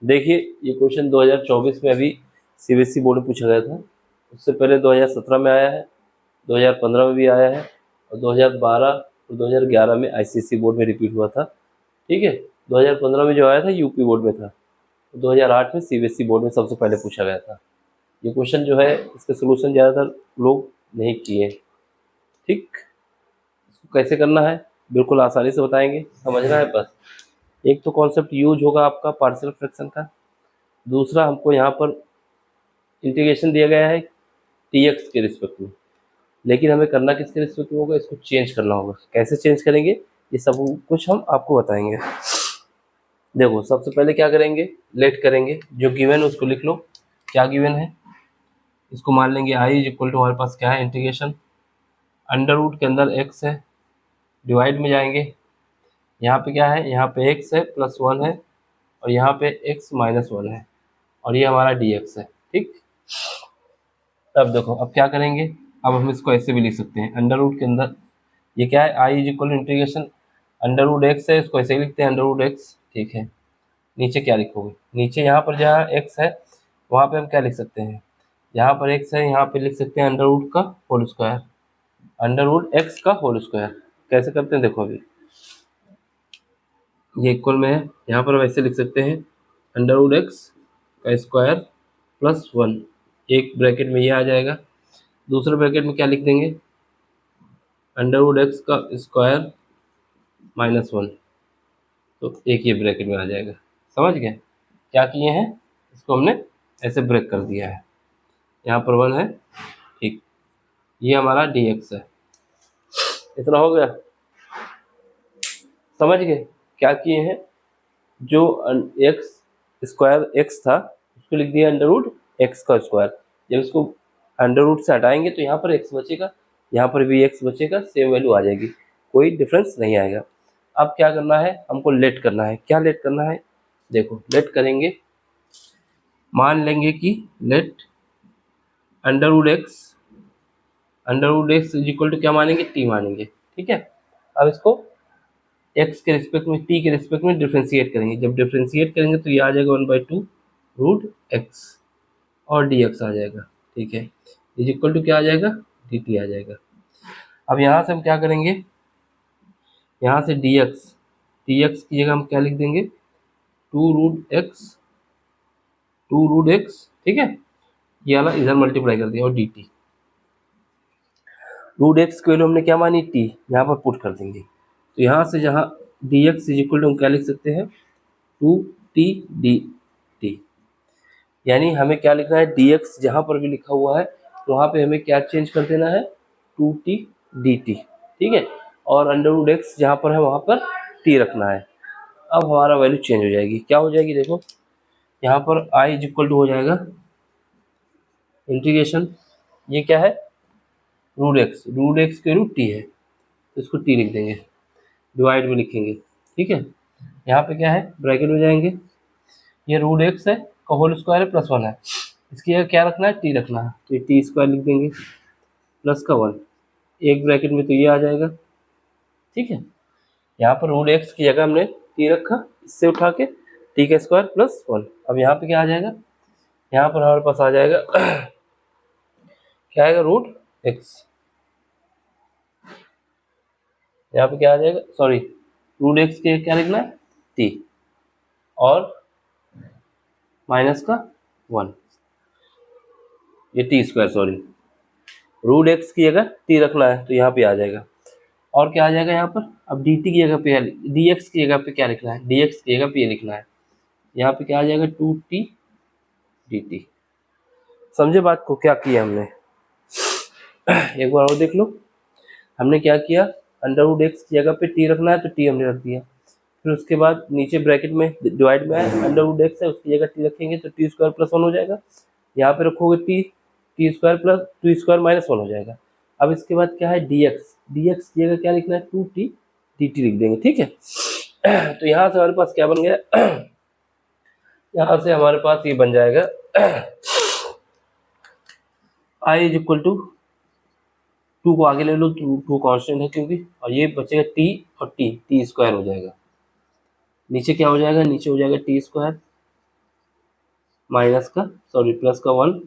देखिए ये क्वेश्चन 2024 में अभी सीबीएसई बोर्ड में पूछा गया था। उससे पहले 2017 में आया है, 2015 में भी आया है और 2012 और 2011 में आईसीएसई बोर्ड में रिपीट हुआ था। ठीक है, 2015 में जो आया था यूपी बोर्ड में था, 2008 में सीबीएसई बोर्ड में सबसे पहले पूछा गया था। ये क्वेश्चन जो है इसके सोल्यूशन ज़्यादातर लोग नहीं किए। ठीक, इसको कैसे करना है बिल्कुल आसानी से बताएंगे, समझना है बस। एक तो कॉन्सेप्ट यूज होगा आपका पार्शियल फ्रैक्शन का, दूसरा हमको यहाँ पर इंटीग्रेशन दिया गया है टीएक्स के रिस्पेक्ट में, लेकिन हमें करना किसके रिस्पेक्ट में होगा, इसको चेंज करना होगा। कैसे चेंज करेंगे ये सब कुछ हम आपको बताएंगे। देखो सबसे पहले क्या करेंगे, लेट करेंगे, जो गिवन है उसको लिख लो। क्या गिवन है, इसको मान लेंगे आई इज इक्वल टू, हमारे पास क्या है इंटीग्रेशन, अंडर रूट के अंदर एक्स है, डिवाइड में जाएंगे, यहाँ पे क्या है, यहाँ पे एक्स है प्लस 1 है और यहाँ पे एक्स माइनस 1 है और ये हमारा डी एक्स है। ठीक, अब देखो अब क्या करेंगे, अब हम इसको ऐसे भी लिख सकते हैं, अंडर रूट के अंदर ये क्या है, I is equal integration under root x है, इसको ऐसे ही लिखते हैं अंडर रूट एक्स। ठीक है, नीचे क्या लिखोगे, नीचे यहाँ पर जहाँ एक्स है वहाँ पे हम क्या लिख सकते हैं, यहाँ पर एक्स है, यहाँ पे लिख सकते हैं अंडर रूट का whole square, under root x का होल स्क्वायर। कैसे करते हैं देखो, अभी ये इक्वल में है, यहाँ पर हम ऐसे लिख सकते हैं अंडर रूट एक्स का स्क्वायर प्लस 1, एक ब्रैकेट में ये आ जाएगा, दूसरे ब्रैकेट में क्या लिख देंगे, अंडर रूट एक्स का स्क्वायर माइनस 1, तो एक ये ब्रैकेट में आ जाएगा। समझ गए क्या किए हैं, इसको हमने ऐसे ब्रेक कर दिया है, यहाँ पर 1 है। ठीक, ये हमारा डी एक्स है, इतना हो गया, समझ गए क्या किए हैं, जो एक्स स्क्वायर एक्स था उसको लिख दिया अंडर रूट एक्स का स्क्वायर। जब इसको अंडर रूट से हटाएंगे तो यहाँ पर एक्स बचेगा, यहाँ पर भी एक्स बचेगा, सेम वैल्यू आ जाएगी, कोई डिफरेंस नहीं आएगा। अब क्या करना है, हमको लेट करना है। क्या लेट करना है, देखो लेट करेंगे, मान लेंगे कि let under root x is equal to क्या मानेंगे, टी मानेंगे। ठीक है, अब इसको एक्स के रिस्पेक्ट में, टी के रिस्पेक्ट में डिफ्रेंशिएट करेंगे। जब डिफ्रेंशिएट करेंगे तो ये आ जाएगा 1/2 रूट एक्स और डी एक्स आ जाएगा। ठीक है, इज इक्वल टू क्या आ जाएगा, डी टी आ जाएगा। अब यहाँ से हम क्या करेंगे, यहाँ से डी एक्स की जगह हम क्या लिख देंगे, 2 रूट एक्स। ठीक है, ये वाला इधर मल्टीप्लाई कर दिया और डी टी, रूट एक्स की वैल्यू हमने क्या मानी, टी, यहाँ पर पुट कर देंगे। तो यहाँ से जहाँ d x is equal to हम क्या लिख सकते हैं, 2t डी टी, यानी हमें क्या लिखना है, डी एक्स जहाँ पर भी लिखा हुआ है वहाँ पे हमें क्या चेंज कर देना है, 2t dt। ठीक है, और अंडर रूट एक्स जहाँ पर है वहाँ पर t रखना है। अब हमारा वैल्यू चेंज हो जाएगी, क्या हो जाएगी देखो, यहाँ पर i इज इक्वल टू हो जाएगा इंटीग्रेशन, ये क्या है, रूट एक्स के रूट टी है तो इसको t लिख देंगे, डिवाइड में लिखेंगे। ठीक है, यहाँ पे क्या है, ब्रैकेट में जाएंगे, ये रूट एक्स है का होल स्क्वायर है प्लस 1 है, इसकी जगह क्या रखना है, टी रखना है, तो ये टी स्क्वायर लिख देंगे प्लस का 1, एक ब्रैकेट में तो ये आ जाएगा। ठीक है, यहाँ पर रूट एक्स की जगह हमने टी रखा, इससे उठा के टी का स्क्वायर प्लस 1। अब यहाँ पे क्या आ जाएगा, यहाँ पर हमारे पास आ जाएगा क्या आएगा, रूट एक्स, यहाँ पे क्या आ जाएगा, सॉरी रूट एक्स के क्या लिखना है, टी और माइनस का 1, ये t square, sorry root x की जगह टी रखना है तो यहाँ पे आ जाएगा। और क्या आ जाएगा यहाँ पर, अब डी टी की जगह पे, डी एक्स की जगह पे क्या लिखना है, डी एक्स की जगह पे ये लिखना है, यहाँ पे क्या आ जाएगा, 2t dt। समझे बात को, क्या किया हमने एक बार और देख लो, हमने क्या किया, अंडर रूट एक्स की जगह पे टी रखना है तो टी हमने रख दिया, फिर उसके बाद नीचे ब्रैकेट में डिवाइड में है, अंडर रूट एक्स है उसकी जगह टी रखेंगे तो टी स्क्वायर प्लस 1 हो जाएगा, यहाँ पे रखोगे T square plus 2 square minus 1 हो जाएगा। अब इसके बाद क्या है, डी एक्स की जगह क्या लिखना है, 2t dt लिख देंगे। ठीक है, तो यहाँ से हमारे पास क्या बन गया यहाँ से हमारे पास ये बन जाएगा i इज इक्वल टू 2 को आगे ले लो, 2 कांस्टेंट है क्योंकि, और ये बचेगा t और t स्क्वायर हो जाएगा। नीचे क्या हो जाएगा, नीचे हो जाएगा टी स्क्वायर माइनस का प्लस का 1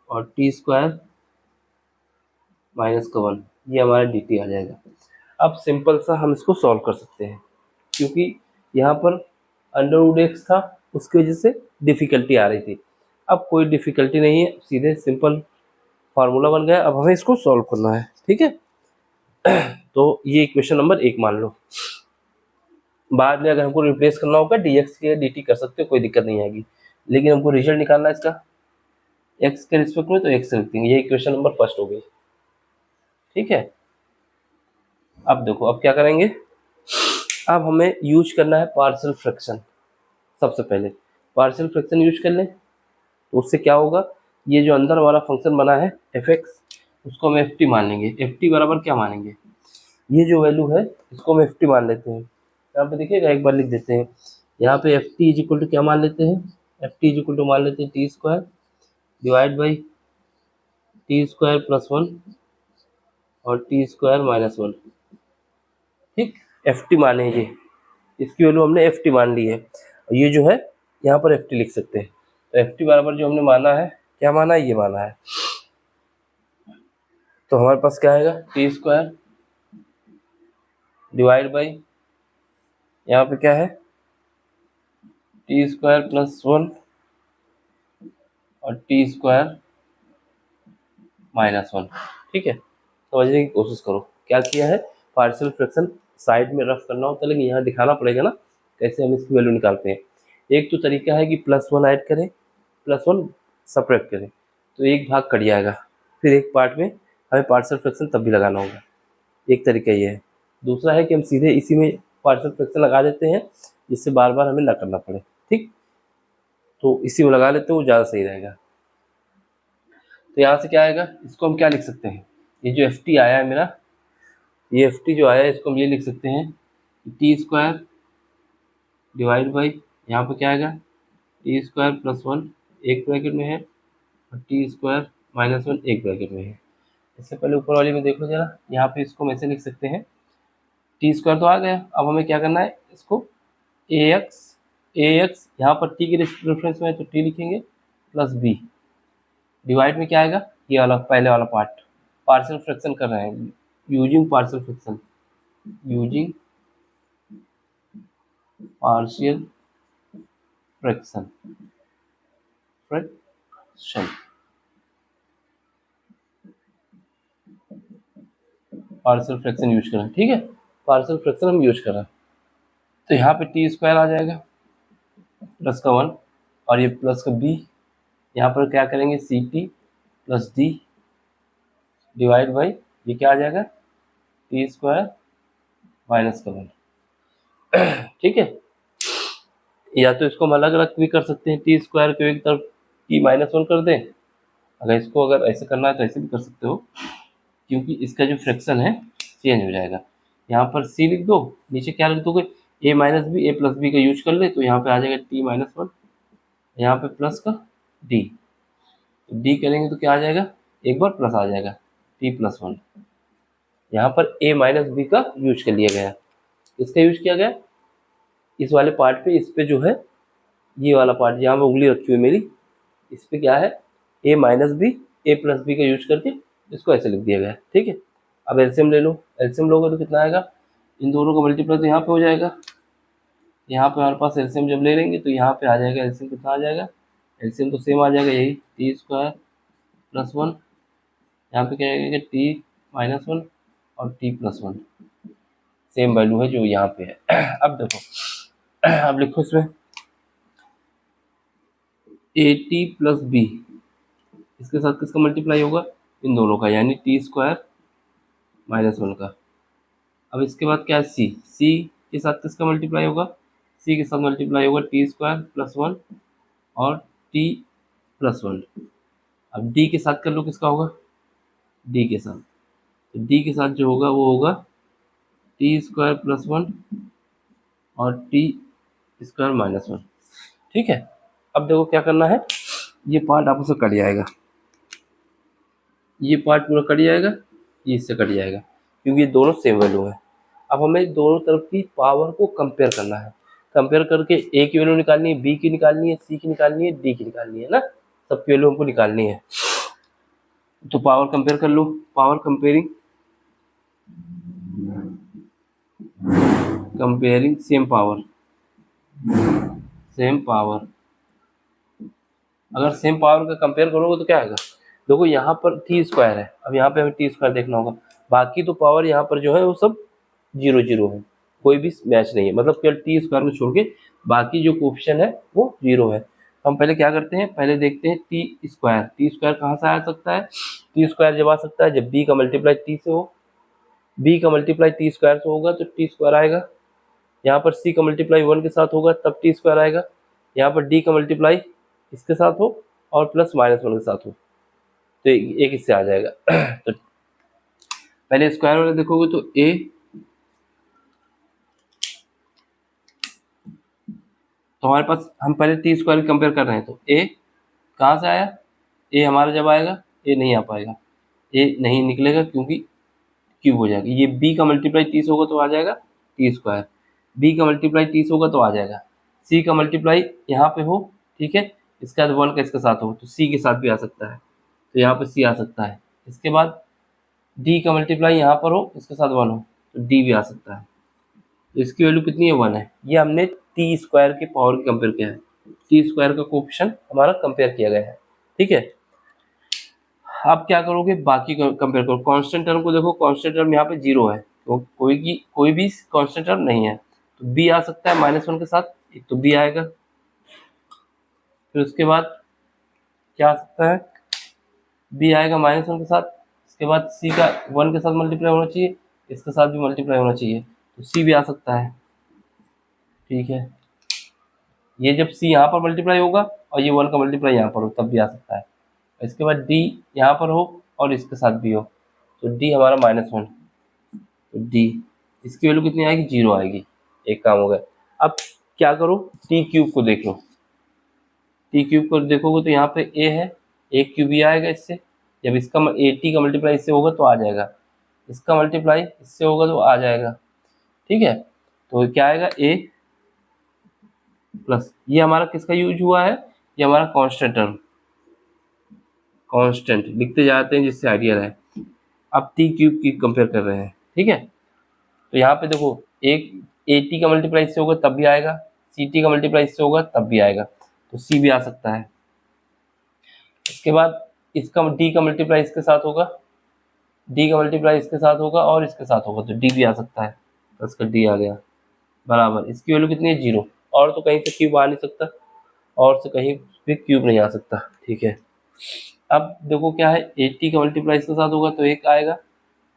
और टी स्क्वायर माइनस का 1, ये हमारा डी टी आ जाएगा। अब सिंपल सा हम इसको सॉल्व कर सकते हैं, क्योंकि यहाँ पर अंडर रूट एक्स था, उसकी वजह से डिफ़िकल्टी आ रही थी। अब कोई डिफ़िकल्टी नहीं है, सीधे सिंपल फार्मूला बन गया। अब हमें इसको सॉल्व करना है, ठीक है। तो ये इक्वेशन नंबर 1 मान लो। बाद में अगर हमको रिप्लेस करना होगा डी एक्स के डी टी कर सकते हो, कोई दिक्कत नहीं आएगी, लेकिन हमको रिजल्ट निकालना है इसका एक्स के रिस्पेक्ट में, तो एक्स रख देंगे। ये इक्वेशन नंबर फर्स्ट हो गई, ठीक है। अब देखो, अब क्या करेंगे, अब हमें यूज करना है पार्शियल फ्रैक्शन। सबसे पहले पार्शियल फ्रैक्शन यूज कर लें, तो उससे क्या होगा, ये जो अंदर हमारा फंक्शन बना है एफ एक्स, उसको हम एफ टी मान लेंगे। एफ टी बराबर क्या मानेंगे, ये जो वैल्यू है इसको हम एफ टी मान लेते हैं। यहाँ पे देखिएगा, एक बार लिख देते हैं। यहाँ पे f t is equal to क्या मान लेते हैं, f t is equal to मान लेते हैं t square divide by t square plus 1 और टी स्क्वायर माइनस 1, ठीक। एफ टी माने ये, इसकी वैल्यू हमने एफ टी मान ली है, और ये जो है यहाँ पर एफ टी लिख सकते हैं। तो एफ टी बराबर जो हमने माना है, क्या माना है, ये माना है। तो हमारे पास क्या आएगा, टी स्क्वायर डिवाइड बाई, यहाँ पे क्या है, टी स्क्वायर प्लस 1 और टी स्क्वायर माइनस 1, ठीक है। समझने की कोशिश करो, क्या किया है, पार्शियल फ्रैक्शन साइड में रफ करना होता है, लेकिन यहाँ दिखाना पड़ेगा ना कैसे हम इसकी वैल्यू निकालते हैं। एक तो तरीका है कि प्लस 1 ऐड करें, प्लस 1 सपरेट करें, तो एक भाग कट जाएगा, फिर एक पार्ट में हमें पार्शियल फ्रैक्शन तब भी लगाना होगा। एक तरीका ये है। दूसरा है कि हम सीधे इसी में पार्शियल फ्रैक्शन लगा देते हैं, जिससे बार बार हमें ना करना पड़े, ठीक। तो इसी में लगा लेते हैं, वो ज़्यादा सही रहेगा। तो यहाँ से क्या आएगा, इसको हम क्या लिख सकते हैं, ये जो एफ टी आया है मेरा, ये एफ टी जो आया है, इसको हम ये लिख सकते हैं टी स्क्वायर डिवाइड बाई, यहाँ पर क्या आएगा, टी स्क्वायर प्लस 1 एक ब्रैकेट में है और टी स्क्वायर माइनस 1 एक ब्रैकेट में है। इससे पहले ऊपर वाली में देख लो जरा, यहाँ पे इसको हम ऐसे लिख सकते हैं, टी स्क्वायर तो आ गया। अब हमें क्या करना है, इसको ए एक्स यहाँ पर टी के रेफरेंस में है तो टी लिखेंगे प्लस बी डिवाइड में क्या आएगा, ये वाला पहले वाला पार्ट, पार्शियल फ्रैक्शन कर रहे हैं using partial fraction, using partial fraction fraction partial fraction use कर रहे हैं, ठीक है। पार्शियल फ्रैक्शन हम यूज कर रहे हैं, तो यहाँ पे टी स्क्वायर आ जाएगा प्लस का 1 और ये प्लस का बी, यहाँ पर क्या करेंगे c t plus d divide by, ये क्या आ जाएगा, टी स्क्वायर माइनस का 1, ठीक है। या तो इसको हम अलग अलग भी कर सकते हैं, टी स्क्वायर को एक तरफ टी माइनस 1 कर दें, अगर इसको अगर ऐसे करना है तो ऐसे भी कर सकते हो, क्योंकि इसका जो फ्रैक्शन है चेंज हो जाएगा। यहाँ पर सी लिख दो, नीचे क्या लिख दोगे, ए माइनस बी, ए प्लस बी का यूज कर ले, तो यहाँ पे आ जाएगा टी माइनस 1, यहाँ पे प्लस का डी, तो डी करेंगे तो क्या आ जाएगा, एक बार प्लस आ जाएगा टी प्लस 1। यहाँ पर ए माइनस बी का यूज कर लिया गया, इसका यूज किया गया इस वाले पार्ट पे, इस पे जो है ये वाला पार्ट जहाँ पे उंगली रखी हुई मेरी, इस पे क्या है, ए माइनस बी ए प्लस बी का यूज करके इसको ऐसे लिख दिया गया है, ठीक है। अब एलसीएम ले लो, एलसीएम लोगे तो कितना आएगा, इन दोनों का मल्टीप्लाई तो यहाँ पे हो जाएगा, यहाँ पे हमारे पास एलसीएम जब ले लेंगे तो यहाँ पे आ जाएगा एलसीएम, कितना आ जाएगा, एलसीएम तो सेम आ जाएगा, यही टी स्क्वायर प्लस 1, यहाँ पे क्या आएगा टी माइनस 1 और टी प्लस 1, सेम वैल्यू है जो यहाँ पे है। अब देखो, अब लिखो इसमें ए टी प्लस बी, इसके साथ किसका मल्टीप्लाई होगा, इन दोनों का, यानी टी स्क्वायर माइनस 1 का। अब इसके बाद क्या है, सी, सी के साथ किसका मल्टीप्लाई होगा, सी के साथ मल्टीप्लाई होगा टी स्क्वायर प्लस 1 और टी प्लस 1। अब डी के साथ कर लो, किसका होगा, डी के साथ, तो डी के साथ जो होगा वो होगा टी स्क्वायर प्लस 1 और टी स्क्वायर माइनस 1, ठीक है। अब देखो क्या करना है, ये पार्ट आपस में कट जाएगा, ये पार्ट पूरा कट जाएगा, ये इससे कट जाएगा, क्योंकि ये दोनों सेम वैल्यू है। अब हमें दोनों तरफ की पावर को कंपेयर करना है, कंपेयर करके ए की वैल्यू निकालनी है, बी की निकालनी है, सी की निकालनी है, डी की निकालनी है ना, सबकी वैल्यू हमको निकालनी है। तो पावर कंपेयर कर लो, पावर कंपेयरिंग सेम पावर, अगर सेम पावर का कंपेयर करोगे तो क्या आएगा, देखो यहाँ पर टी स्क्वायर है, अब यहाँ पे हमें टी स्क्वायर देखना होगा, बाकी तो पावर यहाँ पर जो है वो सब 0 0 है, कोई भी मैच नहीं है, मतलब केवल टी स्क्वायर को छोड़ के बाकी जो कोएफिशिएंट है वो 0 है। हम पहले क्या करते हैं, पहले देखते हैं टी स्क्वायर कहाँ से आ सकता है, टी स्क्वायर जब आ सकता है जब बी का मल्टीप्लाई टी से हो, बी का मल्टीप्लाई टी स्क्वायर से होगा तो टी स्क्वायर आएगा, यहाँ पर सी का मल्टीप्लाई 1 के साथ होगा तब टी स्क्वायर आएगा, यहाँ पर डी का मल्टीप्लाई इसके साथ हो और प्लस -1 के साथ हो तो एक इससे आ जाएगा। तो पहले स्क्वायर वाला देखोगे तो ए तो हमारे पास, हम पहले टी स्क्वायर कंपेयर कर रहे हैं तो ए कहाँ से आया, ए हमारा जब आएगा ए नहीं आ पाएगा, ए नहीं निकलेगा क्योंकि क्यूब हो जाएगा, ये बी का मल्टीप्लाई 30 होगा तो आ जाएगा टी स्क्वायर, बी का मल्टीप्लाई 30 होगा तो आ जाएगा, सी का मल्टीप्लाई यहाँ पे हो, ठीक है, इसके बाद 1 का इसके साथ हो तो सी के साथ भी आ सकता है, तो यहाँ पे सी आ सकता है, इसके बाद डी का मल्टीप्लाई यहाँ पर हो इसके साथ 1 हो तो डी भी आ सकता है, तो इसकी वैल्यू कितनी है 1 है, ये हमने टी स्क्वायर के पावर की कंपेयर किया है, टी स्क्वायर का कोएफिशिएंट हमारा कंपेयर किया गया है, ठीक है। अब क्या करोगे, बाकी कंपेयर करो, कांस्टेंट टर्म को देखो, कांस्टेंट टर्म यहाँ पे 0 है तो कोई भी कांस्टेंट टर्म नहीं है, तो बी आ सकता है -1 के साथ, एक तो बी आएगा, फिर उसके बाद क्या आ सकता है, बी आएगा -1 के साथ, इसके बाद सी का 1 के साथ मल्टीप्लाई होना चाहिए, इसके साथ भी मल्टीप्लाई होना चाहिए तो सी भी आ सकता है, ठीक है, ये जब सी यहाँ पर मल्टीप्लाई होगा और ये 1 का मल्टीप्लाई यहाँ पर हो तब भी आ सकता है, इसके बाद डी यहाँ पर हो और इसके साथ भी हो तो डी हमारा -1, तो डी इसकी वैल्यू कितनी आएगी, 0 आएगी, एक काम हो गया। अब क्या करो, टी क्यूब को देख लो, टी क्यूब को देखोगे तो यहाँ पे ए है, एक क्यूब ही आएगा इससे, जब इसका ए टी का मल्टीप्लाई इससे होगा तो आ जाएगा, इसका मल्टीप्लाई इससे होगा तो आ जाएगा, ठीक है, तो क्या आएगा ए प्लस, ये हमारा किसका यूज हुआ है, ये हमारा कांस्टेंट टर्म, कांस्टेंट लिखते जाते हैं जिससे आइडिया रहे। अब टी क्यूब की कंपेयर कर रहे हैं, ठीक है, तो यहाँ पे देखो एक ए टी का मल्टीप्लाई इससे होगा तब भी आएगा, सी टी का मल्टीप्लाई इससे होगा तब भी आएगा, तो सी भी आ सकता है, इसके बाद इसका डी का मल्टीप्लाई इसके साथ होगा, डी का मल्टीप्लाई इसके साथ होगा और इसके साथ होगा तो डी भी आ सकता है, तो इसका डी आ गया बराबर, इसकी वैल्यू कितनी है 0, और तो कहीं से क्यूब आ नहीं सकता, और से कहीं भी क्यूब नहीं आ सकता, ठीक है। अब देखो क्या है, 80 का मल्टीप्लाई इसके साथ होगा तो एक आएगा,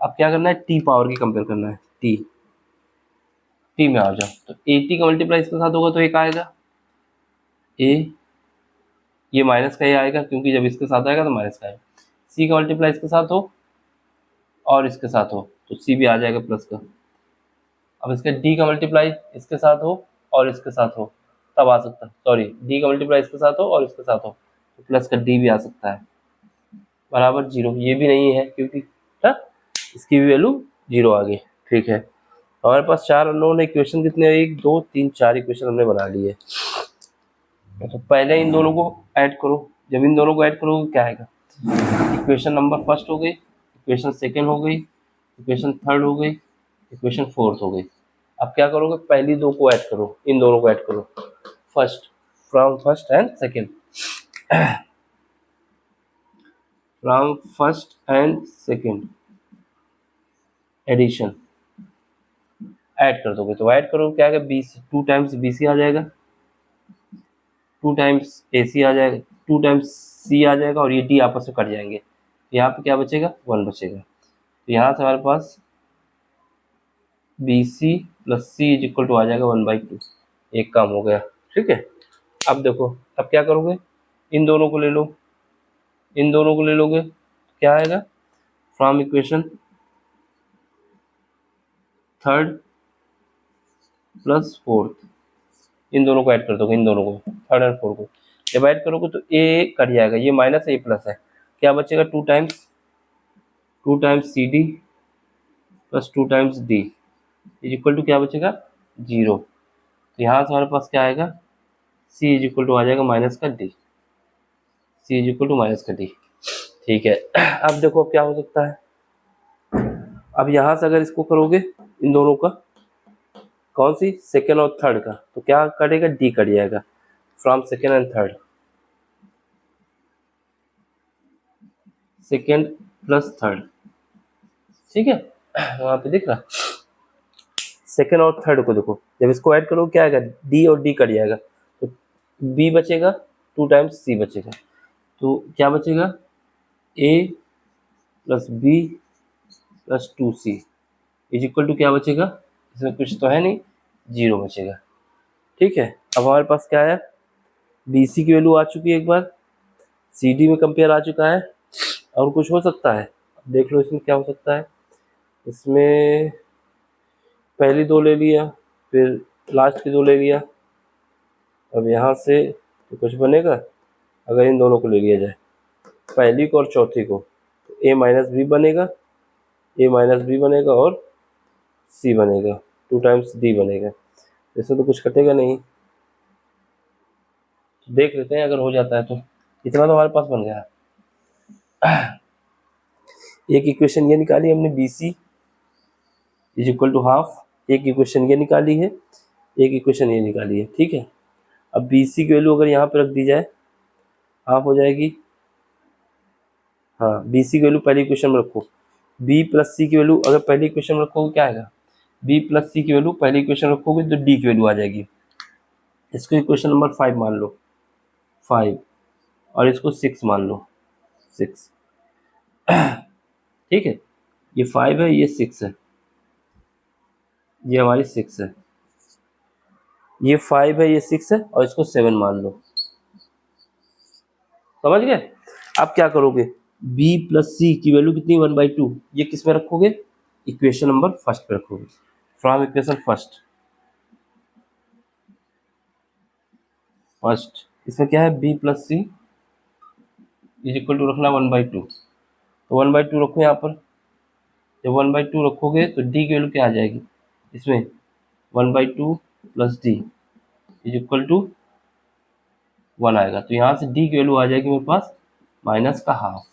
अब क्या करना है, टी पावर की कंपेयर करना है, टी में आ जाओ, तो 80 का मल्टीप्लाई इसके साथ होगा तो एक आएगा, ए ये माइनस का ही आएगा क्योंकि जब इसके साथ आएगा तो माइनस का आएगा, सी का मल्टीप्लाई इसके साथ हो और इसके साथ हो तो सी भी आ जाएगा प्लस का, अब इसके डी का मल्टीप्लाई इसके साथ हो और इसके साथ हो तब आ सकता है, सॉरी डी का मल्टीप्लाई इसके साथ हो और इसके साथ हो तो प्लस का डी भी आ सकता है बराबर 0, ये भी नहीं है क्योंकि है? इसकी भी वैल्यू 0 आ गई, ठीक है। हमारे पास 4 अननोन इक्वेशन कितने, 1 2 3 4 इक्वेशन हमने बना लिए, तो पहले इन दोनों को ऐड करो, जब इन दोनों को ऐड करोगे क्या आएगा, इक्वेशन नंबर फर्स्ट हो गई, इक्वेशन सेकेंड हो गई, इक्वेशन थर्ड हो गई, इक्वेशन फोर्थ हो गई। अब क्या करोगे, पहली दो को ऐड करो, इन दोनों को ऐड करो, from first and second, from first and second edition add कर दोगे तो ऐड करो क्या आएगा, 20 2 टाइम्स बी सी आ जाएगा, 2 टाइम्स ए सी आ जाएगा, 2 टाइम्स सी आ जाएगा और ये डी आपस में कट जाएंगे, यहाँ पे क्या बचेगा, 1 बचेगा, तो यहाँ से हमारे पास B C plus C is equal to आ जाएगा 1/2, एक काम हो गया, ठीक है। अब देखो अब क्या करोगे, इन दोनों को ले लो, इन दोनों को ले लोगे क्या आएगा, from equation third plus fourth, इन दोनों को ऐड कर दोगे, इन दोनों को थर्ड एंड फोर्थ को जब ऐड करोगे तो ए कट जाएगा, ये माइनस ए प्लस है, क्या बचेगा, 2 times c d plus 2 times d is equal to क्या बचेगा 0, तो यहाँ से हमारे पास क्या आएगा, सी इज इक्वल टू आ जाएगा माइनस का d, c is equal to minus का डी। ठीक है, अब देखो अब क्या हो सकता है। अब यहाँ से अगर इसको करोगे इन दोनों का, कौन सी, सेकेंड और थर्ड का, तो क्या कटेगा, डी कट जाएगा from second and third, second plus third. ठीक है, वहाँ पे दिख रहा, सेकेंड और थर्ड को देखो, जब इसको ऐड करो क्या आएगा, डी और डी कट जाएगा, तो बी बचेगा, 2 टाइम्स सी बचेगा, तो क्या बचेगा, A plus B plus 2c is equal to क्या बचेगा, इसमें कुछ तो है नहीं, 0 बचेगा। ठीक है, अब हमारे पास क्या है, बी सी की वैल्यू आ चुकी है एक बार, सी डी में कंपेयर आ चुका है, और कुछ हो सकता है, देख लो इसमें क्या हो सकता है। इसमें पहली 2 ले लिया, फिर लास्ट की 2 ले लिया, अब यहाँ से तो कुछ बनेगा, अगर इन दोनों को ले लिया जाए, पहली को और चौथी को, तो ए माइनस बी बनेगा, ए माइनस बी बनेगा और सी बनेगा, 2 टाइम्स डी बनेगा। इसमें तो कुछ कटेगा नहीं, तो देख लेते हैं अगर हो जाता है तो। इतना तो हमारे पास बन गया। एक इक्वेशन ये निकाली हमने, b c is equal to half, एक इक्वेशन ये निकाली है, एक इक्वेशन ये निकाली है। ठीक है, अब बी सी की वैल्यू अगर यहाँ पे रख दी जाए, हाफ हो जाएगी, हाँ बी सी की वैल्यू पहली इक्वेशन में रखो, बी प्लस सी की वैल्यू अगर पहली इक्वेशन में रखोगे क्या आएगा, बी प्लस सी की वैल्यू पहली इक्वेशन रखोगे तो डी की वैल्यू आ जाएगी। इसको इक्वेशन नंबर 5 मान लो, 5, और इसको 6 मान लो, 6। ठीक है, ये 5 है, ये 6 है, ये हमारी 6 है, ये 5 है, ये 6 है, और इसको 7 मान लो। समझ गए। अब क्या करोगे, b प्लस सी की वैल्यू कितनी, 1/2, ये किस में रखोगे, इक्वेशन नंबर फर्स्ट पे रखोगे, फ्रॉम इक्वेशन फर्स्ट। इसमें क्या है, b plus C is equal to रखना 1/2, तो 1/2 रखो यहाँ पर। जब 1/2 रखोगे तो d की वैल्यू क्या आ जाएगी, इसमें 1/2 plus d is equal to 1 आएगा, तो यहाँ से d की वैल्यू आ जाएगी मेरे पास माइनस का हाफ।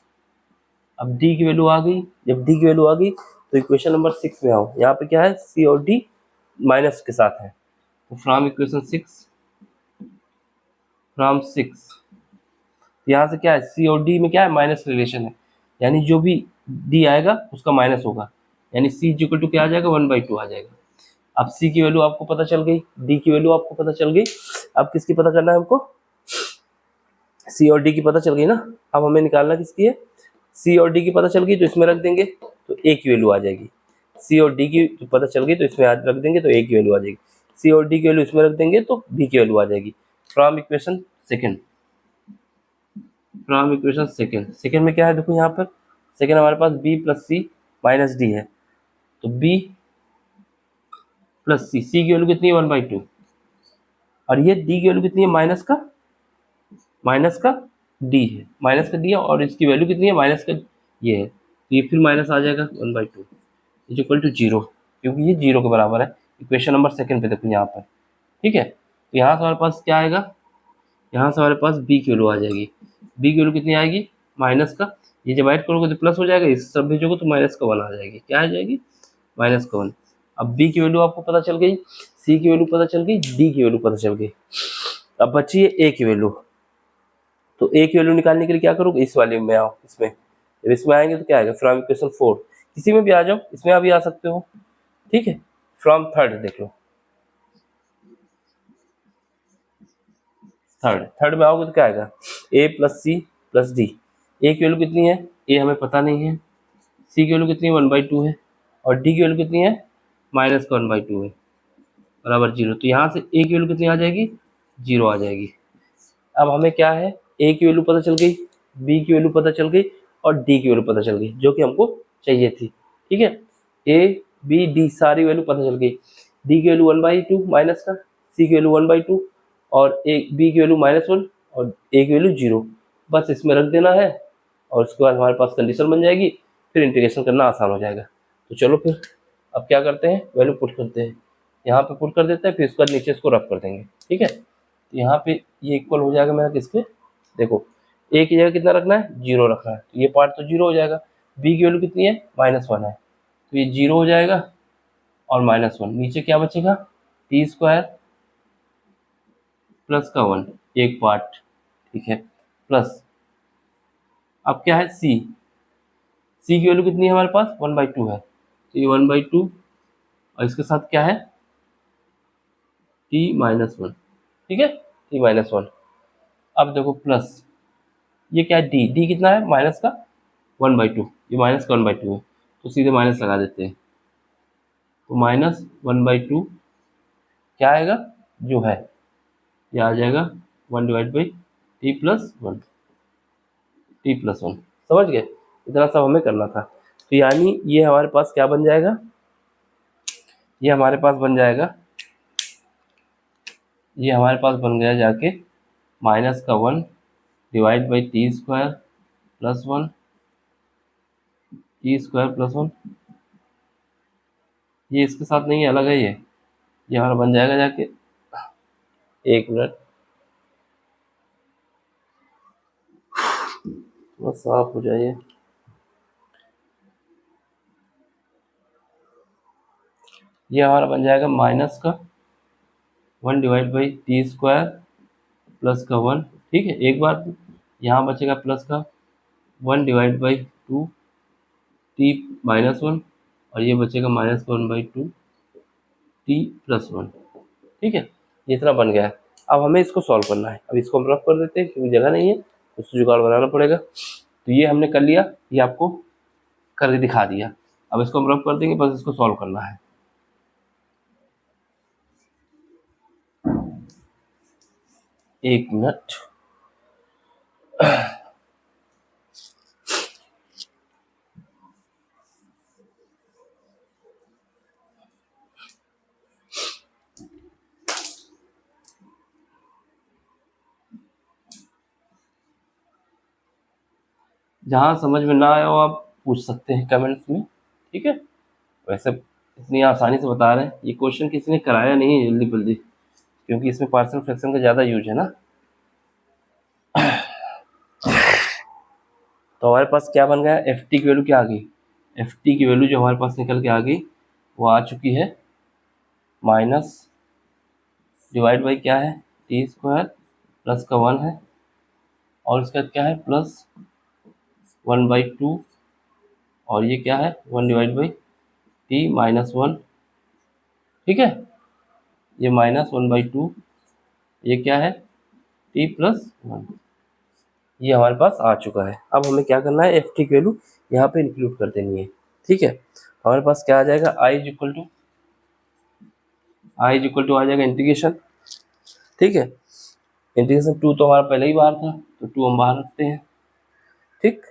अब d की वैल्यू आ गई, जब d की वैल्यू आ गई तो इक्वेशन नंबर 6 में आओ, यहाँ पे क्या है, c और d माइनस के साथ है, तो फ्रॉम इक्वेशन 6, फ्रॉम 6 यहाँ से क्या है, c और d में क्या है, माइनस रिलेशन है, यानी जो भी d आएगा उसका माइनस होगा, यानी c इक्वल टू क्या आ जाएगा, 1/2 आ जाएगा। अब c की वैल्यू आपको पता चल गई, d की वैल्यू आपको पता चल गई, अब किसकी पता करना है हमको, c और d की पता चल गई ना। अब हमें निकालना किसकी है, c और d की पता चल गई तो इसमें रख देंगे तो a की वैल्यू आ जाएगी, c और d की पता चल गई तो इसमें रख देंगे तो a की वैल्यू आ जाएगी, c और d की वैल्यू इसमें रख देंगे तो b की वैल्यू आ जाएगी। From equation second, from equation second, second में क्या है देखो, यहाँ पर सेकंड हमारे पास b प्लस सी माइनस डी है, तो b प्लस सी, सी की वैल्यू कितनी है, 1/2, और ये d की वैल्यू कितनी है, माइनस का d है, माइनस का d है, और इसकी वैल्यू कितनी है, माइनस का ये है, तो ये फिर माइनस आ जाएगा 1/2 इज इक्वल टू 0, क्योंकि ये 0 के बराबर है। इक्वेशन नंबर सेकंड पे देखो यहाँ पर। ठीक है, तो यहाँ से हमारे पास क्या आएगा, यहाँ से हमारे पास b की वैल्यू आ जाएगी, b की वैल्यू कितनी आएगी, माइनस का, ये जब ऐड करोगे तो प्लस हो जाएगा, इस सब भेजोगे तो माइनस का 1 आ जाएगी, क्या आ जाएगी, माइनस का 1। अब b की वैल्यू आपको पता चल गई, c की वैल्यू पता चल गई, d की वैल्यू पता चल गई, अब बची है a की वैल्यू, तो a की वैल्यू निकालने के लिए क्या करोगे, इस वाले में आओ, इसमें जब इसमें आएंगे तो क्या आएगा, फ्रॉम इक्वेशन 4, किसी में भी आ जाओ, इसमें अभी आ सकते हो। ठीक है, फ्रॉम थर्ड देख लो, थर्ड में आओगे तो क्या आएगा, a plus C plus D, A की वैल्यू कितनी है, ए हमें पता नहीं है, सी की वैल्यू कितनी है, 1/2 है, और डी की वैल्यू कितनी है, माइनस का 1/2 है, बराबर 0, तो यहाँ से ए की वैल्यू कितनी आ जाएगी, 0 आ जाएगी। अब हमें क्या है, ए की वैल्यू पता चल गई, बी की वैल्यू पता चल गई, और डी की वैल्यू पता चल गई, जो कि हमको चाहिए थी। ठीक है, ए बी डी सारी वैल्यू पता चल गई, डी की वैल्यू 1/2 माइनस का, सी की वैल्यू 1/2, और ए बी की वैल्यू -1, और ए की वैल्यू 0, बस इसमें रख देना है, और उसके बाद हमारे पास कंडीशन बन जाएगी, फिर इंटीग्रेशन करना आसान हो जाएगा। तो चलो फिर अब क्या करते हैं, वैल्यू पुट करते हैं। यहाँ पे पुट कर देते हैं, फिर इसके बाद नीचे इसको रफ कर देंगे। ठीक है, तो यहाँ पे ये इक्वल हो जाएगा मेरा किसके, देखो ए की जगह कितना रखना है, 0 रखना है, तो ये पार्ट तो 0 हो जाएगा। बी की वैल्यू कितनी है, -1 है, तो ये 0 हो जाएगा और -1, नीचे क्या बचेगा, t² प्लस का 1 एक पार्ट। ठीक है, प्लस अब क्या है, सी की वैल्यू कितनी है हमारे पास, 1/2 है, तो ये 1/2 और इसके साथ क्या है, t-1। ठीक है, t-1। अब देखो प्लस ये क्या है, डी कितना है, माइनस का 1/2, ये माइनस का 1/2 है, तो सीधे माइनस लगा देते हैं, तो -1/2 क्या आएगा, जो है ये आ जाएगा 1/t+1, t+1। समझ गए, इतना सब हमें करना था। तो यानी ये हमारे पास क्या बन जाएगा, ये हमारे पास बन जाएगा, ये हमारे पास बन गया जाके -1 / t² + 1, t² + 1, ये इसके साथ नहीं है, अलग है ये हमारा बन जाएगा जाके, 1 मिनट थोड़ा साफ हो जाइए, ये हमारा बन जाएगा -1 / t² प्लस का 1। ठीक है, एक बार यहाँ बचेगा प्लस का 1 / 2 t-1 और ये बचेगा -1/2 t+1। ठीक है, ये इतना बन गया है। अब हमें इसको सॉल्व करना है, अब इसको हम रफ कर देते हैं क्योंकि जगह नहीं है, उससे जुगाड़ बनाना पड़ेगा। तो ये हमने कर लिया, ये आपको करके दिखा दिया, अब इसको हम रफ कर देंगे, बस इसको सॉल्व करना है। एक मिनट, जहाँ समझ में ना आया हो आप पूछ सकते हैं कमेंट्स में। ठीक है, वैसे इतनी आसानी से बता रहे हैं, ये क्वेश्चन किसी ने कराया नहीं है जल्दी जल्दी, क्योंकि इसमें पार्शियल फ्रैक्शन का ज़्यादा यूज है ना। तो हमारे पास क्या बन गया, एफ टी की वैल्यू क्या आ गई, एफ टी की वैल्यू जो हमारे पास निकल के आ गई वो आ चुकी है माइनस डिवाइड बाई क्या है, t² प्लस का 1 है और इसका क्या है प्लस 1/2 और ये क्या है 1 डिवाइड बाई t-1। ठीक है, ये -1/2, ये क्या है t+1, ये हमारे पास आ चुका है। अब हमें क्या करना है, एफ टी की वैल्यू यहाँ पे इंक्लूड कर देनी है। ठीक है, हमारे पास क्या आ जाएगा, i इक्वल टू आ जाएगा इंटीग्रेशन। ठीक है, इंटीग्रेशन 2 तो हमारा पहले ही बाहर था, तो 2 हम बाहर रखते हैं। ठीक,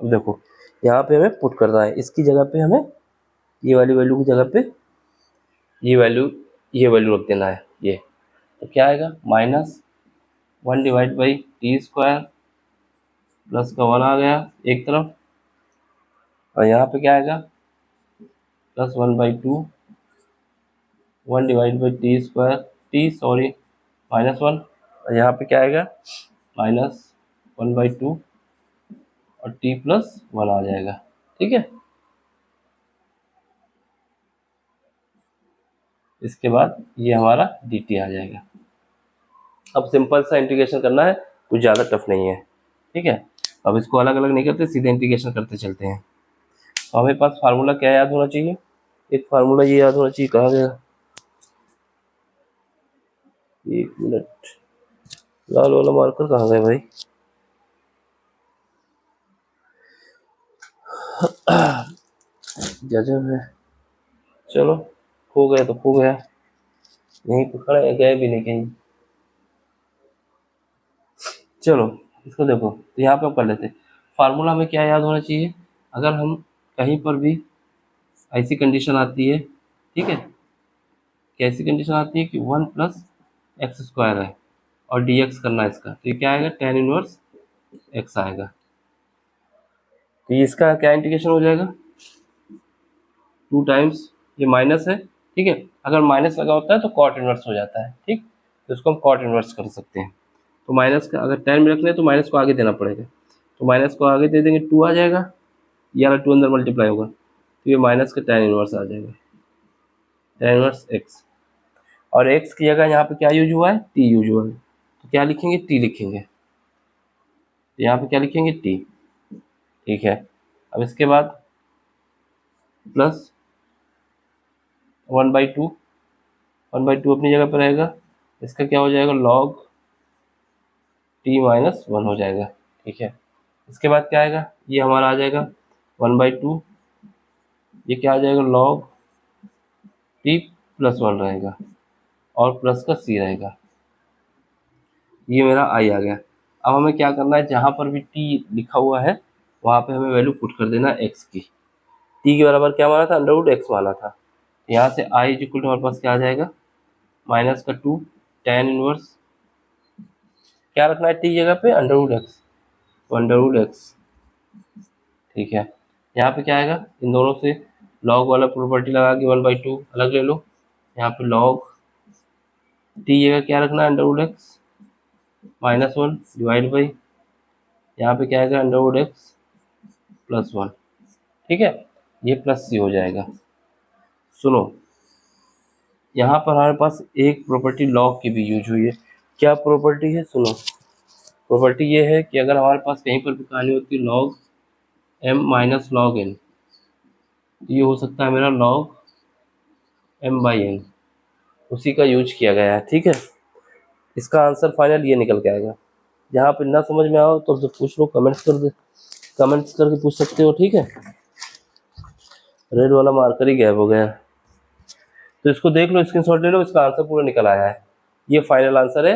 अब देखो यहाँ पे हमें पुट करना है, इसकी जगह पे हमें ये वाली वैल्यू की जगह पे ये वैल्यू रख देना है। ये तो क्या आएगा, -1 डिवाइड बाई t² प्लस का 1 आ गया एक तरफ और यहाँ पे क्या आएगा प्लस 1/2 1 डिवाइड बाई t² -1 और यहाँ पे क्या आएगा -1/2 और t+1 आ जाएगा। ठीक है, इसके बाद ये हमारा dt आ जाएगा। अब सिंपल सा इंटीग्रेशन करना है, कुछ ज़्यादा टफ नहीं है। ठीक है, अब इसको अलग अलग नहीं करते, सीधे इंटीग्रेशन करते चलते हैं। तो हमें पास फार्मूला क्या याद होना चाहिए, एक फार्मूला ये याद होना चाहिए, कहाँ गया, एक मिनट, लाल वाला मार्कर कहाँ गया भाई, गजब है। चलो खो गया तो खो गया, यहीं तो खड़े गए भी नहीं कहीं। चलो इसको देखो, तो यहाँ पे हम कर लेते हैं। फार्मूला हमें क्या याद होना चाहिए, अगर हम कहीं पर भी ऐसी कंडीशन आती है, ठीक है, कैसी कंडीशन आती है कि 1 + x² है और dx करना है इसका, तो ये क्या आएगा tan इनवर्स x आएगा। तो ये इसका क्या इंटीग्रेशन हो जाएगा, 2 टाइम्स ये माइनस है, ठीक है। अगर माइनस लगा होता है तो कॉट इनवर्स हो जाता है, ठीक। तो इसको हम कॉट इनवर्स कर सकते हैं। तो माइनस का अगर 10 में रखना है तो माइनस को आगे देना पड़ेगा, तो माइनस को आगे दे देंगे, 2 आ जाएगा, ये वाला 2 अंदर मल्टीप्लाई होगा, तो ये माइनस का tan इनवर्स आ जाएगा, tan इनवर्स x। और x की जगह यहाँ पे क्या यूज हुआ है, t यूज हुआ है, तो क्या लिखेंगे, t लिखेंगे, तो यहाँ पे क्या लिखेंगे, t, ठीक है। अब इसके बाद प्लस 1/2, 1/2 अपनी जगह पर रहेगा, इसका क्या हो जाएगा, log t माइनस 1 हो जाएगा, ठीक है। इसके बाद क्या आएगा, ये हमारा आ जाएगा 1/2, ये क्या आ जाएगा, log t प्लस 1 रहेगा और प्लस का c रहेगा, ये मेरा i आ गया। अब हमें क्या करना है, जहाँ पर भी t लिखा हुआ है वहाँ पे हमें वैल्यू पुट कर देना x की। t के बराबर क्या माना था, √x माना था, यहाँ से i इज इक्वल टू हमारे पास क्या आ जाएगा, माइनस का 2 tan इनवर्स, क्या रखना है t जगह पे, √x, √x, ठीक है। यहाँ पे क्या आएगा, इन दोनों से log वाला प्रॉपर्टी लगा के 1/2 अलग ले लो, यहाँ पे log t जगह क्या रखना है, √x -1 डिवाइड बाई, यहाँ पे क्या आएगा, √x प्लस 1, ठीक है। ये प्लस सी हो जाएगा। सुनो, यहाँ पर हमारे पास एक प्रॉपर्टी लॉग की भी यूज हुई है, क्या प्रॉपर्टी है, सुनो। प्रॉपर्टी ये है कि अगर हमारे पास कहीं पर भी कहानी होती है log m minus log n, ये हो सकता है मेरा log m/n, उसी का यूज किया गया है, ठीक है। इसका आंसर फाइनल ये निकल के आएगा। जहाँ पे ना समझ में आओ तो पूछ लो, कमेंट्स कर दे, कमेंट्स करके पूछ सकते हो, ठीक है। रेड वाला मार्कर ही गैप हो गया, तो इसको देख लो, स्क्रीनशॉट ले लो, इसका आंसर पूरा निकल आया है, ये फाइनल आंसर है।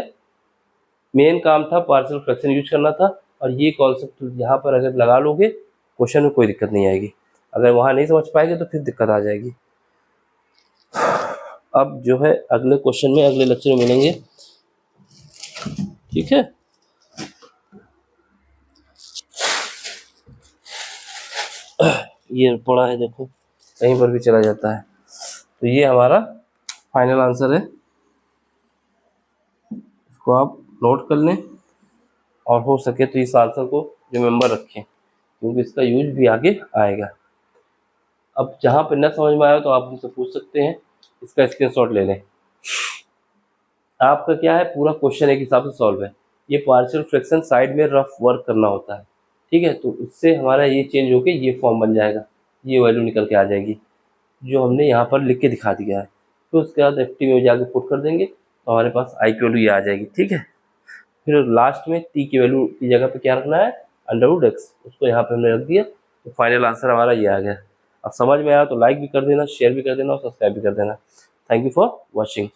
मेन काम था पार्शियल फ्रैक्शन यूज करना था, और ये कॉन्सेप्ट यहाँ पर अगर लगा लोगे क्वेश्चन में कोई दिक्कत नहीं आएगी, अगर वहाँ नहीं समझ पाएंगे तो फिर दिक्कत आ जाएगी। अब जो है अगले क्वेश्चन में अगले लेक्चर में मिलेंगे, ठीक है। ये पड़ा है देखो, कहीं पर भी चला जाता है, तो ये हमारा फाइनल आंसर है, इसको आप नोट कर लें और हो सके तो इस आंसर को रिमेंबर रखें, क्योंकि इसका यूज भी आगे आएगा। अब जहाँ पर न समझ में आया तो आप मुझसे पूछ सकते हैं, इसका स्क्रीनशॉट ले लें। आपका क्या है, पूरा क्वेश्चन एक हिसाब से सॉल्व है, ये पार्शियल फ्रैक्शन साइड में रफ वर्क करना होता है, ठीक है। तो उससे हमारा ये चेंज होके ये फॉर्म बन जाएगा, ये वैल्यू निकल के आ जाएगी जो हमने यहाँ पर लिख के दिखा दिया है। तो उसके बाद एफ टी में जाके पुट कर देंगे तो हमारे पास आई की वैल्यू ये आ जाएगी, ठीक है। फिर लास्ट में टी की वैल्यू की जगह पे क्या रखना है, √x, उसको यहाँ पे हमने रख दिया, तो फाइनल आंसर हमारा ये आ गया। अब समझ में आया तो लाइक भी कर देना, शेयर भी कर देना और सब्सक्राइब भी कर देना। Thank you for watching.